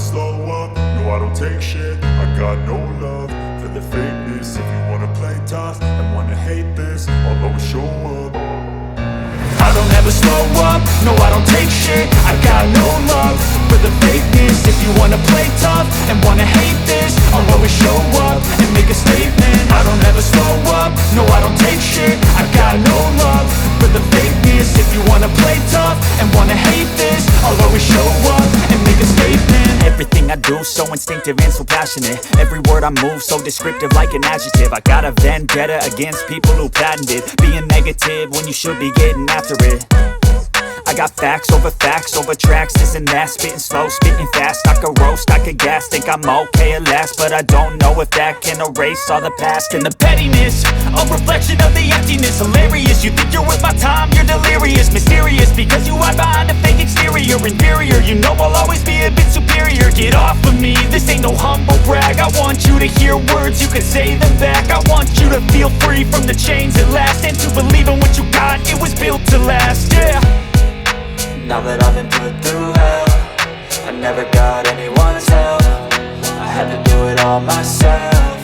slow up, no I don't take shit. I got no love for the fakeness. If you wanna play tough and wanna hate this, I'll always show up. I don't ever slow up, no I don't take shit. I got no love for the fakeness. If you wanna play tough and wanna hate this, I'll always show up and make a statement. I don't ever slow up, no I don't take shit. I got no love for the fakeness. If you wanna play tough and wanna hate this, I'll always show up and make a statement. Everything I do so instinctive and so passionate. Every word I move so descriptive like an adjective. I got a vendetta against people who patented being negative when you should be getting after it. I got facts over tracks, this and that. Spitting slow, spitting fast. I could roast, I could gas. Think I'm okay at last, but I don't know if that can erase all the past. And the pettiness, a reflection of the emptiness. Hilarious, you think you're worth my time, you're delirious. Mysterious, because you hide behind a fake exterior. Inferior, you know I'll always be a bit superior. Get off of me, this ain't no humble brag. I want you to hear words, you can say them back. I want you to feel free from the chains at last, and to believe in what you got, it was built to last, yeah. Now that I've been put through hell, I never got anyone's help. I had to do it all myself.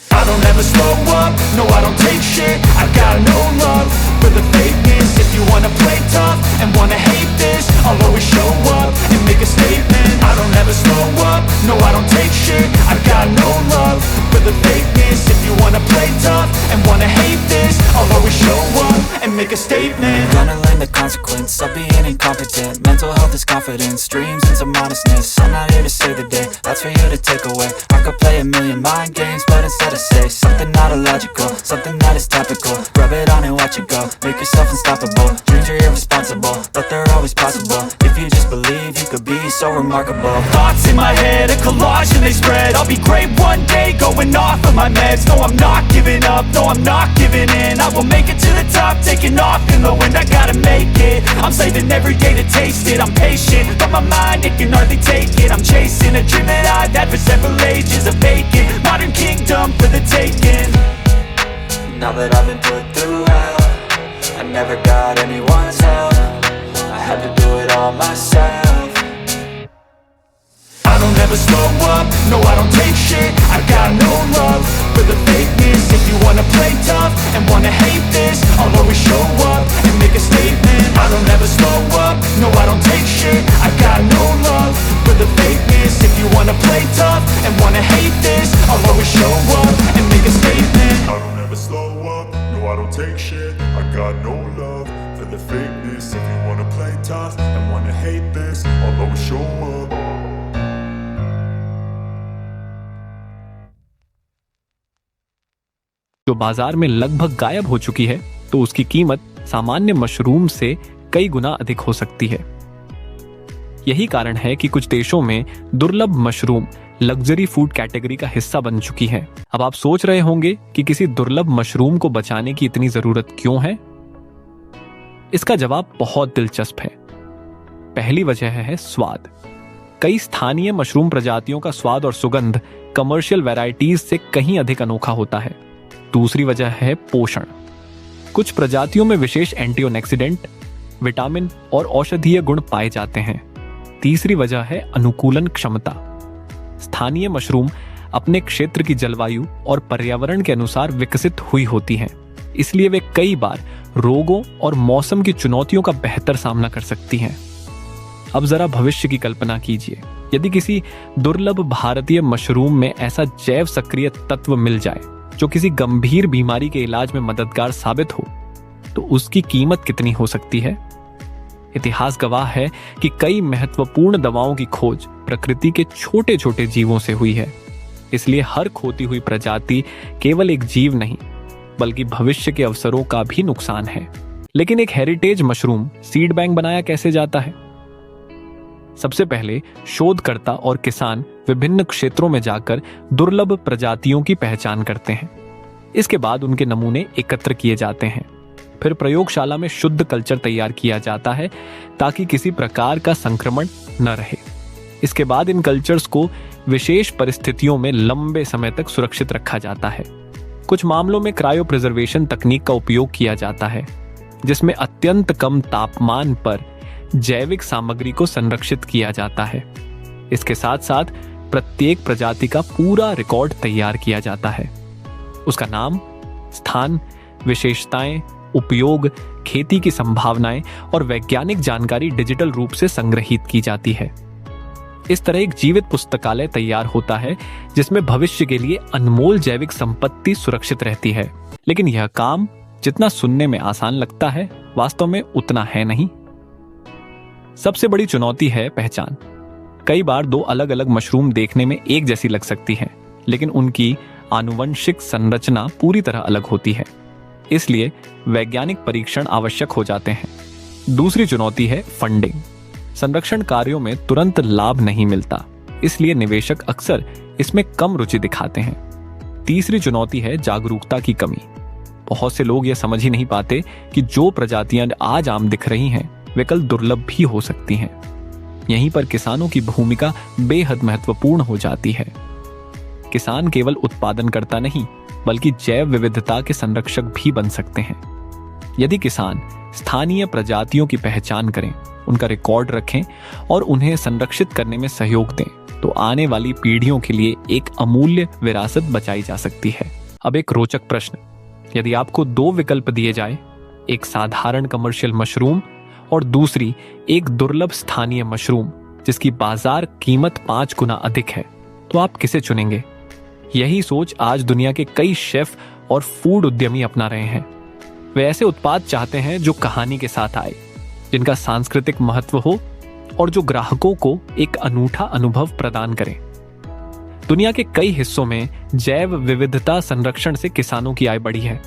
I don't ever slow up, no I don't take shit. I got no love for the fakeness. If you wanna play tough and wanna hate this, I'll always show up and make a statement. I don't ever slow up, no I don't take shit. I got no love for the fakeness. If you wanna play tough and wanna hate this, I'll always show up and make a statement. Gonna learn the consequence of being incompetent. Mental health is confidence, dreams and some honestness. I'm not here to save the day, that's for you to take away. I could play a million mind games, but instead I say something not illogical, something that is topical. Rub it on and watch it go, make yourself unstoppable. Dreams are irresponsible, but they're always possible. If you just believe, you could be so remarkable. Thoughts in my head, a collage and they spread. I'll be great one day, going off of my meds. No, I'm not giving up, no, I'm not giving in. I will make it to the top, taking off in the wind. I gotta make it, I'm saving every day to taste it. I'm patient, but my mind, it can hardly take it. I'm chasing a dream that I've had for several ages. A vacant, modern kingdom for the taking. Now that I've been put through hell, I never got anyone's help. I had to do it all myself. I don't ever slow up, no I don't take shit. I got no love for the fakeness. If you wanna play tough and wanna hate this, I'll always show up and make a statement. I don't ever slow up, no I don't take shit. I got no love for the fakeness. If you wanna play tough and wanna hate this, I'll always show up and make a statement. I don't ever slow up, no I don't take shit. I got no love for the fakeness. If you wanna play tough and wanna hate this, I'll always show up. जो बाजार में लगभग गायब हो चुकी है, तो उसकी कीमत सामान्य मशरूम से कई गुना अधिक हो सकती है। यही कारण है कि कुछ देशों में दुर्लभ मशरूम लग्जरी फूड कैटेगरी का हिस्सा बन चुकी है। अब आप सोच रहे होंगे कि किसी दुर्लभ मशरूम को बचाने की इतनी जरूरत क्यों है? इसका जवाब बहुत दिलचस्प है। पहली वजह है स्वाद। कई स्थानीय मशरूम प्रजातियों का स्वाद और सुगंध कमर्शियल वैरायटीज से कहीं अधिक अनोखा होता है। दूसरी वजह है पोषण। कुछ प्रजातियों में विशेष एंटीऑक्सीडेंट, विटामिन और औषधीय गुण पाए जाते हैं। तीसरी वजह है अनुकूलन क्षमता। स्थानीय मशरूम अपने क्षेत्र की जलवायु और पर्यावरण के अनुसार विकसित हुई होती हैं, इसलिए वे कई बार रोगों और मौसम की चुनौतियों का बेहतर सामना कर सकती हैं। अब जरा भविष्य की कल्पना कीजिए, यदि किसी दुर्लभ भारतीय मशरूम में ऐसा जैव सक्रिय तत्व मिल जाए जो किसी गंभीर बीमारी के इलाज में मददगार साबित हो, तो उसकी कीमत कितनी हो सकती है? इतिहास गवाह है कि कई महत्वपूर्ण दवाओं की खोज प्रकृति के छोटे छोटे जीवों से हुई है। इसलिए हर खोती हुई प्रजाति केवल एक जीव नहीं, बल्कि भविष्य के अवसरों का भी नुकसान है। लेकिन एक हेरिटेज मशरूम सीड बैंक बनाया कैसे जाता है? सबसे पहले शोधकर्ता और किसान विभिन्न क्षेत्रों में जाकर दुर्लभ प्रजातियों की पहचान करते हैं। इसके बाद उनके नमूने एकत्र किए जाते हैं। फिर प्रयोगशाला में शुद्ध कल्चर तैयार किया जाता है ताकि किसी प्रकार का संक्रमण न रहे। इसके बाद इन कल्चर्स को विशेष परिस्थितियों में लंबे समय तक सुरक्षित रखा जाता है। कुछ मामलों में क्रायो प्रिजर्वेशन तकनीक का उपयोग किया जाता है, जिसमें अत्यंत कम तापमान पर जैविक सामग्री को संरक्षित किया जाता है। इसके साथ साथ प्रत्येक प्रजाति का पूरा रिकॉर्ड तैयार किया जाता है। उसका नाम, स्थान, विशेषताएं, उपयोग, खेती की संभावनाएं और वैज्ञानिक जानकारी डिजिटल रूप से संग्रहित की जाती है। इस तरह एक जीवित पुस्तकालय तैयार होता है जिसमें भविष्य के लिए अनमोल जैविक संपत्ति सुरक्षित रहती है। लेकिन यह काम जितना सुनने में आसान लगता है, वास्तव में उतना है नहीं। सबसे बड़ी चुनौती है पहचान। कई बार दो अलग अलग मशरूम देखने में एक जैसी लग सकती है, लेकिन उनकी आनुवंशिक संरचना पूरी तरह अलग होती है। इसलिए वैज्ञानिक परीक्षण आवश्यक हो जाते हैं। दूसरी चुनौती है फंडिंग। संरक्षण कार्यों में तुरंत लाभ नहीं मिलता, इसलिए निवेशक अक्सर इसमें कम रुचि दिखाते हैं। तीसरी चुनौती है जागरूकता की कमी। बहुत से लोग यह समझ ही नहीं पाते कि जो प्रजातियां आज आम दिख रही हैं, वे कल दुर्लभ भी हो सकती हैं। यहीं पर किसानों की भूमिका बेहद महत्वपूर्ण हो जाती है। किसान केवल उत्पादनकर्ता नहीं, बल्कि जैव विविधता के संरक्षक भी बन सकते हैं। यदि किसान स्थानीय प्रजातियों की पहचान करें, उनका रिकॉर्ड रखें और उन्हें संरक्षित करने में सहयोग दें, तो आने वाली पीढ़ियों के लिए एक अमूल्य विरासत बचाई जा सकती है। अब एक रोचक प्रश्न, यदि आपको दो विकल्प दिए जाए, एक साधारण कमर्शियल मशरूम और दूसरी एक दुर्लभ स्थानीय मशरूम जिसकी बाजार कीमत 5 गुना अधिक है, तो आप किसे चुनेंगे? यही सोच आज दुनिया के कई शेफ और फूड उद्यमी अपना रहे हैं। वे ऐसे उत्पाद चाहते हैं जो कहानी के साथ आए, जिनका सांस्कृतिक महत्व हो और जो ग्राहकों को एक अनूठा अनुभव प्रदान करें। दुनिया के कई हिस्सों में जैव विविधता संरक्षण से किसानों की आय बढ़ी है।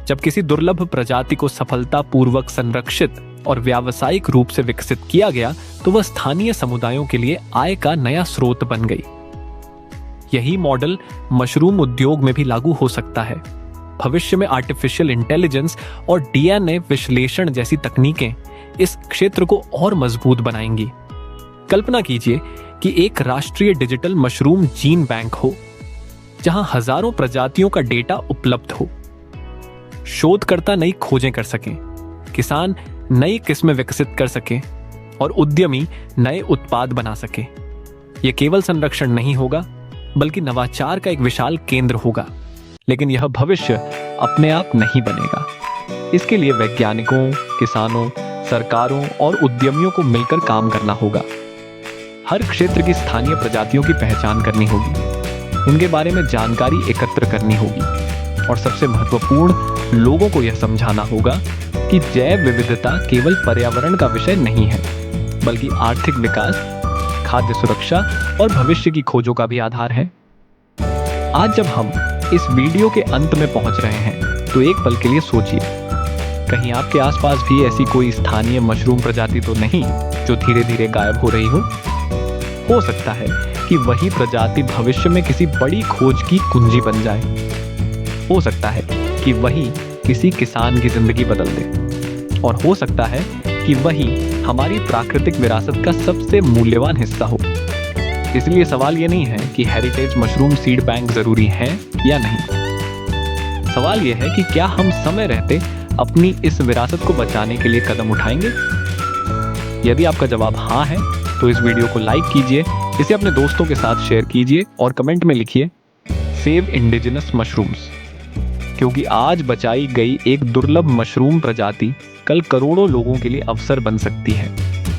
जब किसी दुर्लभ प्रजाति को सफलतापूर्वक संरक्षित और व्यावसायिक रूप से विकसित किया गया, तो वह स्थानीय समुदायों के लिए आय का नया स्रोत बन गई। यही मॉडल मशरूम उद्योग में भी लागू हो सकता है। भविष्य में आर्टिफिशियल इंटेलिजेंस और डीएनए विश्लेषण जैसी तकनीकें इस क्षेत्र को और मजबूत बनाएंगी। कल्पना कीजिए कि एक राष्ट्रीय डिजिटल मशरूम जीन बैंक हो, जहां हजारों प्रजातियों का डेटा उपलब्ध हो। शोधकर्ता नई खोजें कर सकें, किसान नई किस्में विकसित कर सकें और उद्यमी नए उत्पाद बना सके। यह केवल संरक्षण नहीं होगा, बल्कि नवाचार का एक विशाल केंद्र होगा। लेकिन यह भविष्य अपने आप नहीं बनेगा। इसके लिए वैज्ञानिकों, किसानों, सरकारों और उद्यमियों को मिलकर काम करना होगा। हर क्षेत्र की स्थानीय प्रजातियों की पहचान करनी होगी, उनके बारे में जानकारी एकत्र करनी होगी और सबसे महत्वपूर्ण, लोगों को यह समझाना होगा कि जैव विविधता केवल पर्यावरण का विषय नहीं है, बल्कि आर्थिक विकास, खाद्य सुरक्षा और भविष्य की खोजों का भी आधार है। आज जब हम इस वीडियो के अंत में पहुंच रहे हैं, तो एक पल के लिए सोचिए, कहीं आपके आसपास भी ऐसी कोई स्थानीय मशरूम प्रजाति तो नहीं जो धीरे धीरे गायब हो रही हो सकता है कि वही प्रजाति भविष्य में किसी बड़ी खोज की कुंजी बन जाए। हो सकता है कि वही किसी किसान की जिंदगी बदल दे और हो सकता है कि वही हमारी प्राकृतिक विरासत का सबसे मूल्यवान हिस्सा हो। इसलिए सवाल ये नहीं है कि हेरिटेज मशरूम सीड बैंक जरूरी है या नहीं। सवाल यह है कि क्या हम समय रहते अपनी इस विरासत को बचाने के लिए कदम उठाएंगे? यदि आपका जवाब हाँ है, तो इस वीडियो को लाइक कीजिए, इसे अपने दोस्तों के साथ शेयर कीजिए और कमेंट में लिखिए सेव इंडिजिनस मशरूम्स, क्योंकि आज बचाई गई एक दुर्लभ मशरूम प्रजाति कल करोड़ों लोगों के लिए अवसर बन सकती है।